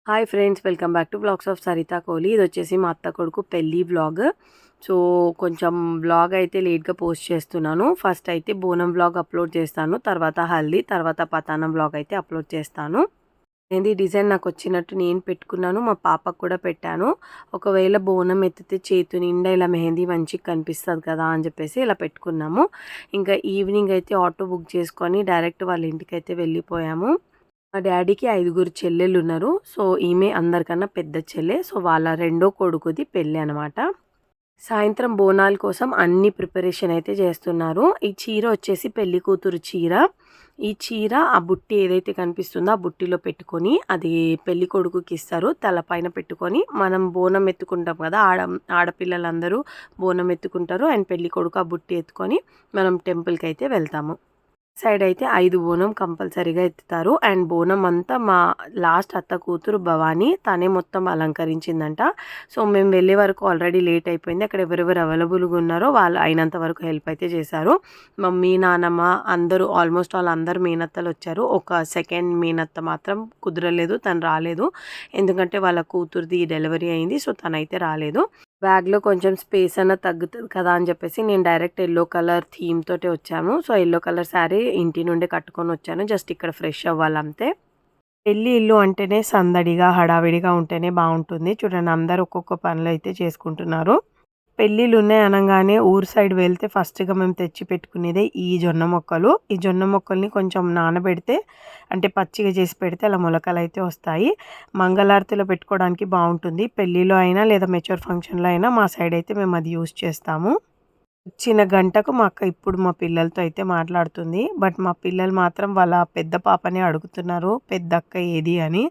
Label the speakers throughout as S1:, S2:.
S1: Hi friends, welcome back to blogs of Sarita Kohli. ఇది వచ్చేసి మా అత్త కొడుకు పెళ్ళి వ్లాగ్. సో కొంచెం వ్లాగ్ అయితే లేట్గా పోస్ట్ చేస్తున్నాను. ఫస్ట్ అయితే బోనం వ్లాగ్ అప్లోడ్ చేస్తాను, తర్వాత హల్దీ, తర్వాత పతానం వ్లాగ్ అయితే అప్లోడ్ చేస్తాను. ఏంది డిజైన్ నాకు వచ్చినట్టు నేను పెట్టుకున్నాను, మా పాపకు కూడా పెట్టాను. ఒకవేళ బోనం ఎత్తితే చేతు నిండా ఇలా మెహందీ మంచిగా కనిపిస్తుంది కదా అని చెప్పేసి ఇలా పెట్టుకున్నాము. ఇంకా ఈవినింగ్ అయితే ఆటో బుక్ చేసుకొని డైరెక్ట్ వాళ్ళ ఇంటికి అయితే వెళ్ళిపోయాము. మా డాడీకి 5 చెల్లెళ్ళు ఉన్నారు. సో ఈమె అందరికన్నా పెద్ద చెల్లె. సో వాళ్ళ రెండో కొడుకుది పెళ్ళి అనమాట. సాయంత్రం బోనాల కోసం అన్ని ప్రిపరేషన్ అయితే చేస్తున్నారు. ఈ చీర వచ్చేసి పెళ్లి కూతురు చీర. ఈ చీర ఆ బుట్టి ఏదైతే కనిపిస్తుందో ఆ బుట్టిలో పెట్టుకొని అది పెళ్లి కొడుకుకి ఇస్తారు. తలపైన పెట్టుకొని మనం బోనం ఎత్తుకుంటాం కదా, ఆడపిల్లలందరూ బోనం ఎత్తుకుంటారు. అండ్ పెళ్లి కొడుకు ఆ బుట్టి ఎత్తుకొని మనం టెంపుల్కి అయితే వెళ్తాము. సైడ్ అయితే 5 బోనం కంపల్సరీగా ఎత్తుతారు. అండ్ బోనం అంతా మా లాస్ట్ అత్త కూతురు భవానీ తనే మొత్తం అలంకరించిందంట. సో మేము వెళ్ళే వరకు ఆల్రెడీ లేట్ అయిపోయింది. అక్కడ ఎవరెవరు అవైలబుల్గా ఉన్నారో వాళ్ళు అయినంత వరకు హెల్ప్ అయితే చేశారు. మమ్మీ, నానమ్మ అందరూ ఆల్మోస్ట్ అందరు మేనత్తలు వచ్చారు. ఒక సెకండ్ మేనత్త మాత్రం కుదరలేదు, తను రాలేదు. ఎందుకంటే వాళ్ళ కూతురుది డెలివరీ అయింది. సో తనైతే రాలేదు. బ్యాగ్లో కొంచెం స్పేస్ అన్న తగ్గుతుంది కదా అని చెప్పేసి నేను డైరెక్ట్ ఎల్లో కలర్ థీమ్ తోటి వచ్చాను. సో ఎల్లో కలర్ శారీ ఇంటి నుండి కట్టుకొని వచ్చాను. జస్ట్ ఇక్కడ ఫ్రెష్ అవ్వాలంతే. పెళ్ళి ఇల్లు అంటేనే సందడిగా హడావిడిగా ఉంటేనే బాగుంటుంది. చూడండి, అందరు ఒక్కొక్క పనులు అయితే చేసుకుంటున్నారు. పెళ్ళిళ్ళు ఉన్నాయి అనగానే ఊరు సైడ్ వెళ్తే ఫస్ట్గా మేము తెచ్చి పెట్టుకునేదే ఈ జొన్న మొక్కలు. ఈ జొన్న మొక్కల్ని కొంచెం నానబెడితే, అంటే పచ్చిగా చేసి పెడితే అలా మొలకలు అయితే వస్తాయి. మంగళారతిలో పెట్టుకోవడానికి బాగుంటుంది. పెళ్ళిలో అయినా లేదా మెచ్యూర్ ఫంక్షన్లో అయినా మా సైడ్ అయితే మేము అది యూజ్ చేస్తాము. వచ్చిన గంటకు మా అక్క ఇప్పుడు మా పిల్లలతో అయితే మాట్లాడుతుంది. బట్ మా పిల్లలు మాత్రం వాళ్ళ పెద్ద పాపనే అడుగుతున్నారు, పెద్ద అక్క ఏది అని.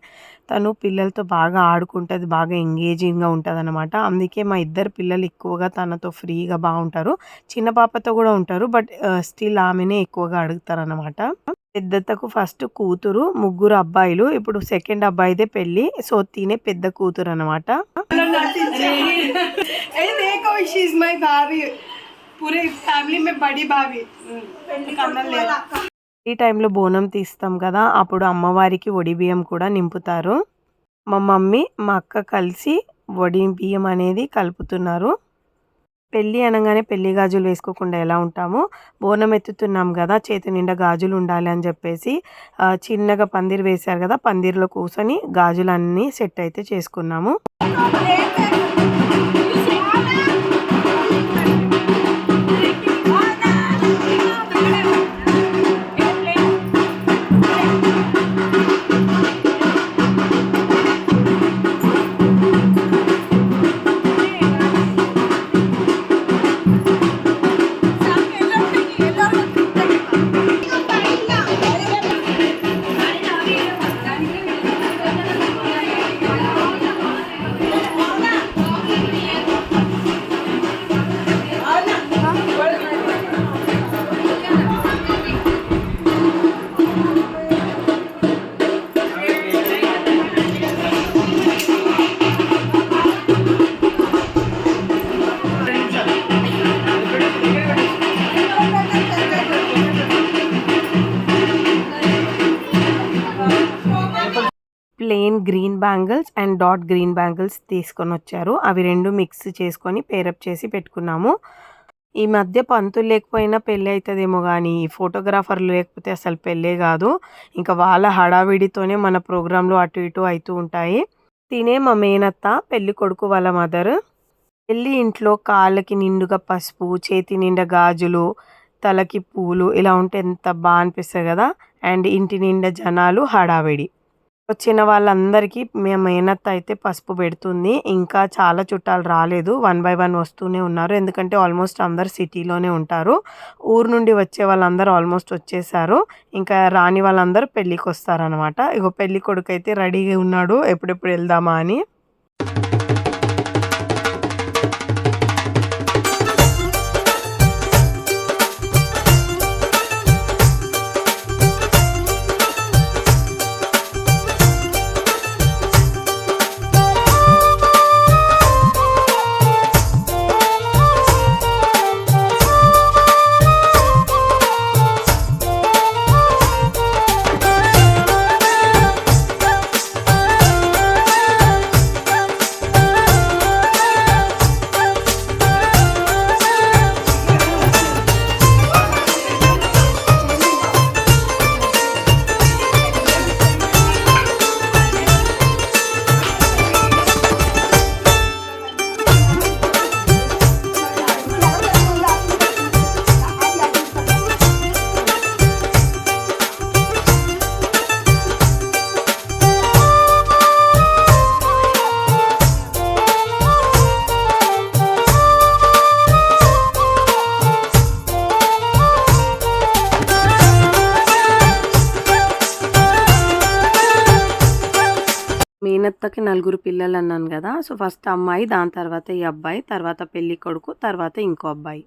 S1: తను పిల్లలతో బాగా ఆడుకుంటుంది, బాగా ఎంగేజింగ్గా ఉంటుంది అనమాట. అందుకే మా ఇద్దరు పిల్లలు ఎక్కువగా తనతో ఫ్రీగా బాగుంటారు. చిన్న పాపతో కూడా ఉంటారు, బట్ స్టిల్ ఆమెనే ఎక్కువగా అడుగుతారు అనమాట. పెద్దత్తకు ఫస్ట్ కూతురు, 3 అబ్బాయిలు. ఇప్పుడు సెకండ్ అబ్బాయిదే పెళ్ళి. సో తినే పెద్ద కూతురు అనమాట.
S2: पूरे ఫ్యామిలీ మే బడి భావి.
S1: ఈ టైంలో బోనం తీస్తాం కదా, అప్పుడు అమ్మవారికి ఒడి బియ్యం కూడా నింపుతారు. మా మమ్మీ, మా అక్క కలిసి ఒడి బియ్యం అనేది కలుపుతున్నారు. పెళ్ళి అనగానే పెళ్లి గాజులు వేసుకోకుండా ఎలా ఉంటాము. బోనం ఎత్తుతున్నాం కదా, చేతి నిండా గాజులు ఉండాలి అని చెప్పేసి చిన్నగా పందిరి వేశారు కదా, పందిరిలో కూర్చొని గాజులన్నీ సెట్ అయితే చేసుకున్నాము. Plain green bangles and dot green bangles తీసుకొని వచ్చారు. అవి 2 మిక్స్ చేసుకొని పేరప్ చేసి పెట్టుకున్నాము. ఈ మధ్య పంతులు లేకపోయినా పెళ్ళి అవుతుందేమో కానీ ఫోటోగ్రాఫర్లు లేకపోతే అసలు పెళ్ళే కాదు. ఇంకా వాళ్ళ హడావిడితోనే మన ప్రోగ్రాంలు అటు ఇటు అవుతూ ఉంటాయి. తినే మా మేనత్త, పెళ్ళి కొడుకు వాళ్ళ మదర్. పెళ్ళి ఇంట్లో కాళ్ళకి నిండుగా పసుపు, చేతి నిండా గాజులు, తలకి పూలు ఇలా ఉంటే ఎంత బాగా అనిపిస్తుంది కదా. అండ్ ఇంటి నిండా జనాలు, హడావిడి. వచ్చిన వాళ్ళందరికీ మేము మేనత్త అయితే పసుపు పెడుతుంది. ఇంకా చాలా చుట్టాలు రాలేదు, 1 by 1 వస్తూనే ఉన్నారు. ఎందుకంటే ఆల్మోస్ట్ అందరు సిటీలోనే ఉంటారు. ఊరు నుండి వచ్చే వాళ్ళందరూ ఆల్మోస్ట్ వచ్చేసారు. ఇంకా రాని వాళ్ళందరూ పెళ్ళికి వస్తారనమాట. ఇగో పెళ్ళి కొడుకు అయితే రెడీగా ఉన్నాడు, ఎప్పుడెప్పుడు వెళ్దామా అని. మేనత్తకి 4 పిల్లలు అన్నాను కదా, సో ఫస్ట్ అమ్మాయి, దాని తర్వాత ఈ అబ్బాయి, తర్వాత పెళ్లి కొడుకు, తర్వాత ఇంకో అబ్బాయి.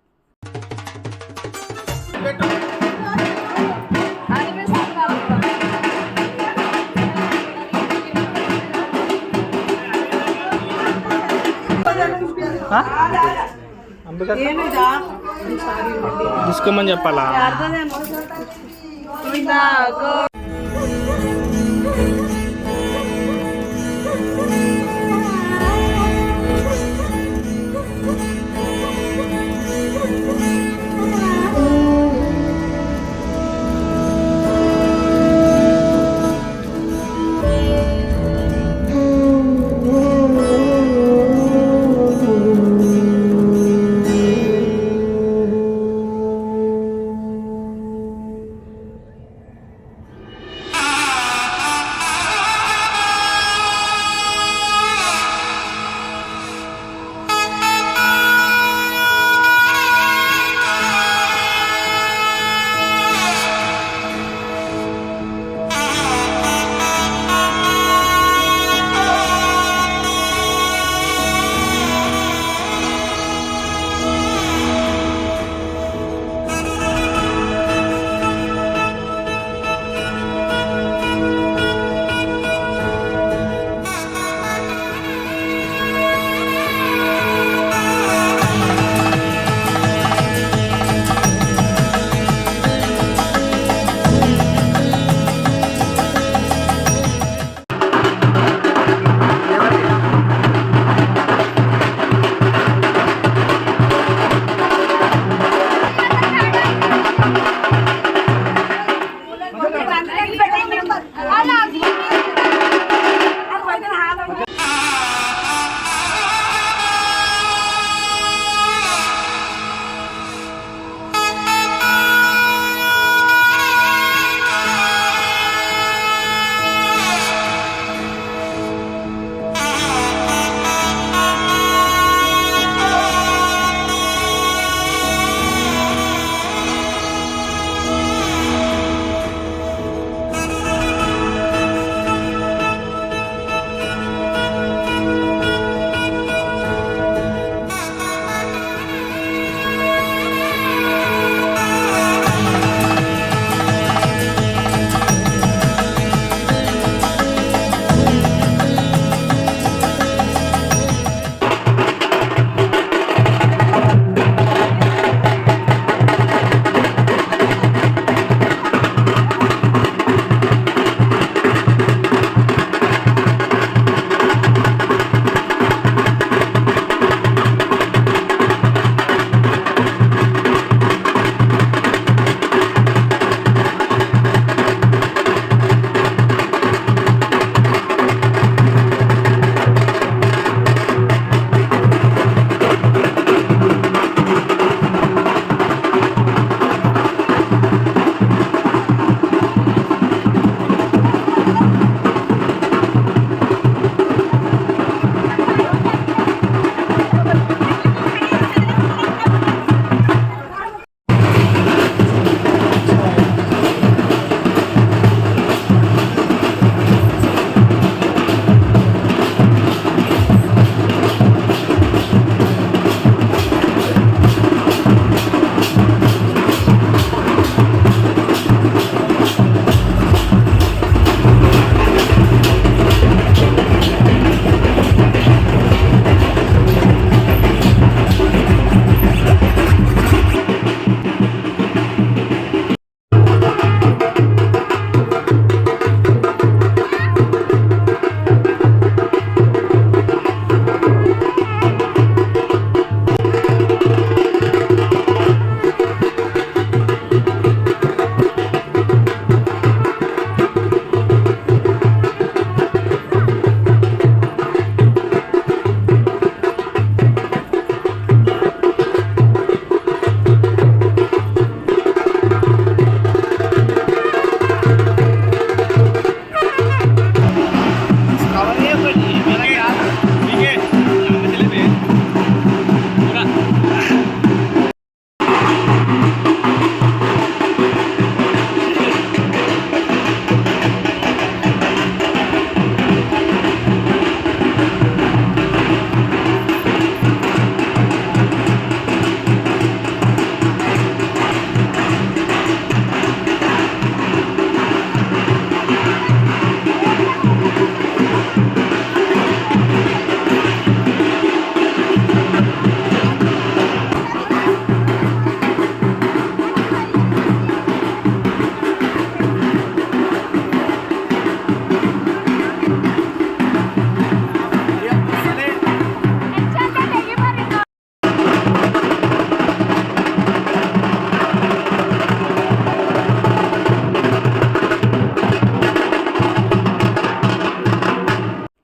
S3: తీసుకోమని చెప్పాలా?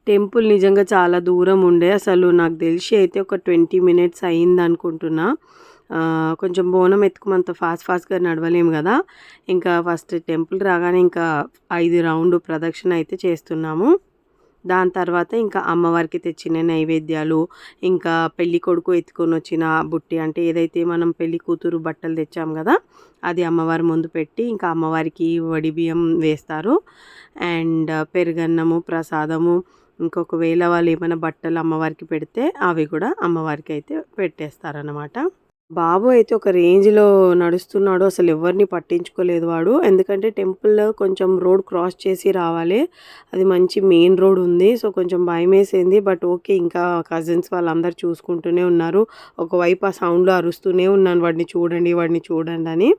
S1: టెంపుల్ నిజంగా చాలా దూరం ఉండే, అసలు నాకు తెలిసి అయితే ఒక 20 మినిట్స్ అయింది అనుకుంటున్నా. కొంచెం బోనం ఎత్తుకుమంత ఫాస్ట్గా నడవలేము కదా. ఇంకా ఫస్ట్ టెంపుల్ రాగానే ఇంకా 5 రౌండ్ ప్రదక్షిణ అయితే చేస్తున్నాము. దాని తర్వాత ఇంకా అమ్మవారికి తెచ్చిన నైవేద్యాలు, ఇంకా పెళ్లి కొడుకు ఎత్తుకొని వచ్చిన బుట్టి, అంటే ఏదైతే మనం పెళ్లి కూతురు బట్టలు తెచ్చాం కదా, అది అమ్మవారి ముందు పెట్టి ఇంకా అమ్మవారికి వడి బియ్యం వేస్తారు. అండ్ పెరుగన్నము, ప్రసాదము, ఇంకొకవేళ వాళ్ళు ఏమైనా బట్టలు అమ్మవారికి పెడితే అవి కూడా అమ్మవారికి అయితే పెట్టేస్తారనమాట. బాబు అయితే ఒక రేంజ్‌లో నడుస్తున్నాడు. అసలు ఎవరిని పట్టించుకోలేదు వాడు. ఎందుకంటే టెంపుల్‌లో కొంచెం రోడ్ క్రాస్ చేసి రావాలి. అది మంచి మెయిన్ రోడ్ ఉంది. సో, కొంచెం భయమేసింది. బట్ ఓకే, ఇంకా కజిన్స్ వాళ్ళందరూ చూసుకుంటూనే ఉన్నారు. ఒకవైపు ఆ సౌండ్‌లో అరుస్తూనే ఉన్నాను, వాడిని చూడండి, వాడిని చూడండి అని.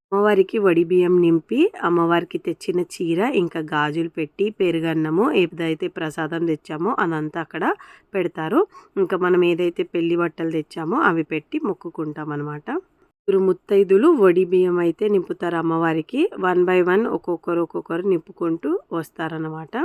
S1: అమ్మవారికి వడి బియ్యం నింపి అమ్మవారికి తెచ్చిన చీర ఇంకా గాజులు పెట్టి పెరుగన్నము ఏదైతే ప్రసాదం తెచ్చామో అదంతా అక్కడ పెడతారు. ఇంకా మనం ఏదైతే పెళ్లి బట్టలు తెచ్చామో అవి పెట్టి మొక్కుకుంటాం అనమాట. ముత్తైదులు వడి బియ్యం అయితే నింపుతారు అమ్మవారికి. 1 by 1 ఒక్కొక్కరు నింపుకుంటూ వస్తారన్నమాట.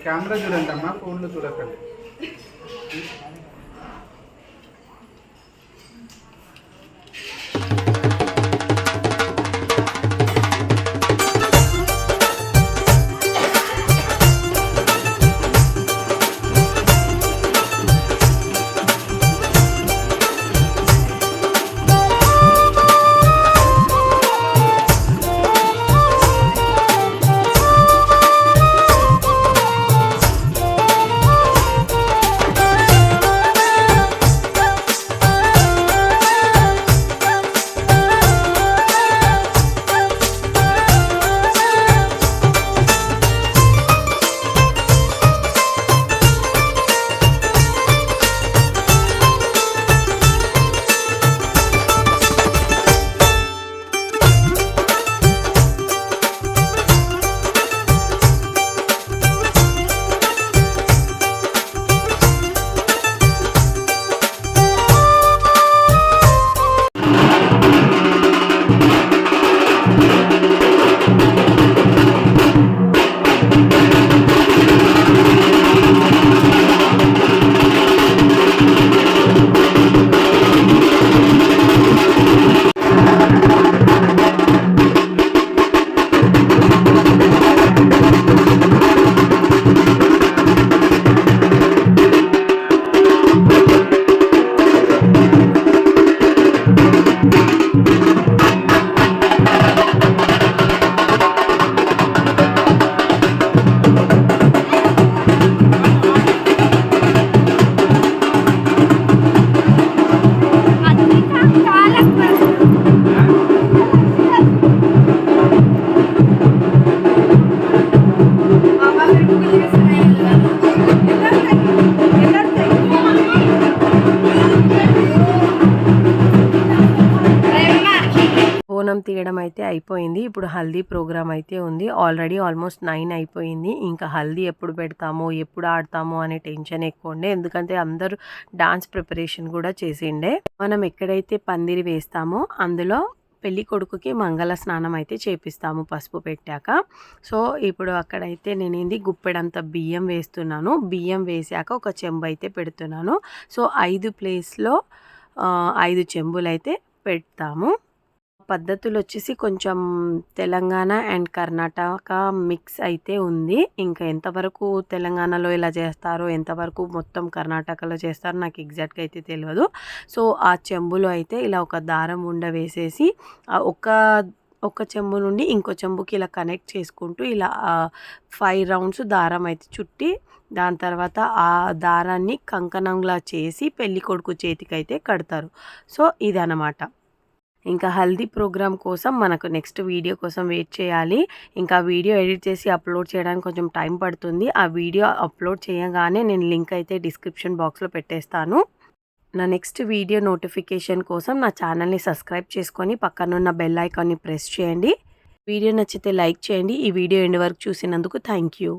S3: కెమెరా చూడండి అమ్మా, ఫోన్లో చూడకండి.
S1: బోనం తీయడం అయితే అయిపోయింది. ఇప్పుడు హల్దీ ప్రోగ్రామ్ అయితే ఉంది. ఆల్రెడీ ఆల్మోస్ట్ 9 అయిపోయింది. ఇంకా హల్దీ ఎప్పుడు పెడతామో, ఎప్పుడు ఆడతామో అనే టెన్షన్ ఎక్కువ ఉండే. ఎందుకంటే అందరూ డాన్స్ ప్రిపరేషన్ కూడా చేసిండే. మనం ఎక్కడైతే పందిరి వేస్తామో అందులో పెళ్లి కొడుకుకి మంగళ స్నానం అయితే చేపిస్తాము పసుపు పెట్టాక. సో ఇప్పుడు అక్కడైతే నేనేంది గుప్పెడంత బియ్యం వేస్తున్నాను. బియ్యం వేసాక ఒక చెంబు అయితే పెడుతున్నాను. సో 5 ప్లేస్లో 5 చెంబులు అయితే పెడతాము. పద్ధతులు వచ్చేసి కొంచెం తెలంగాణ అండ్ కర్ణాటక మిక్స్ అయితే ఉంది. ఇంకా ఎంతవరకు తెలంగాణలో ఇలా చేస్తారో, ఎంతవరకు మొత్తం కర్ణాటకలో చేస్తారో నాకు ఎగ్జాక్ట్గా అయితే తెలియదు. సో ఆ చెంబులో అయితే ఇలా ఒక దారం ఉండ వేసేసి ఒక చెంబు నుండి ఇంకో చెంబుకి ఇలా కనెక్ట్ చేసుకుంటూ ఇలా 5 రౌండ్స్ దారం అయితే చుట్టి, దాని తర్వాత ఆ దారాన్ని కంకణంలా చేసి పెళ్లి కొడుకు చేతికి అయితే కడతారు. సో ఇదన్నమాట. ఇంకా హల్దీ ప్రోగ్రామ్ కోసం మనకు నెక్స్ట్ వీడియో కోసం వెయిట్ చేయాలి. ఇంకా వీడియో ఎడిట్ చేసి అప్లోడ్ చేయడానికి కొంచెం టైం పడుతుంది. ఆ వీడియో అప్లోడ్ చేయగానే నేను లింక్ అయితే డిస్క్రిప్షన్ బాక్స్లో పెట్టేస్తాను. నా నెక్స్ట్ వీడియో నోటిఫికేషన్ కోసం నా ఛానల్ని సబ్స్క్రైబ్ చేసుకొని పక్కనున్న బెల్ ఐకాన్ని ప్రెస్ చేయండి. వీడియో నచ్చితే లైక్ చేయండి. ఈ వీడియో ఎండ్ వరకు చూసినందుకు థ్యాంక్ యూ.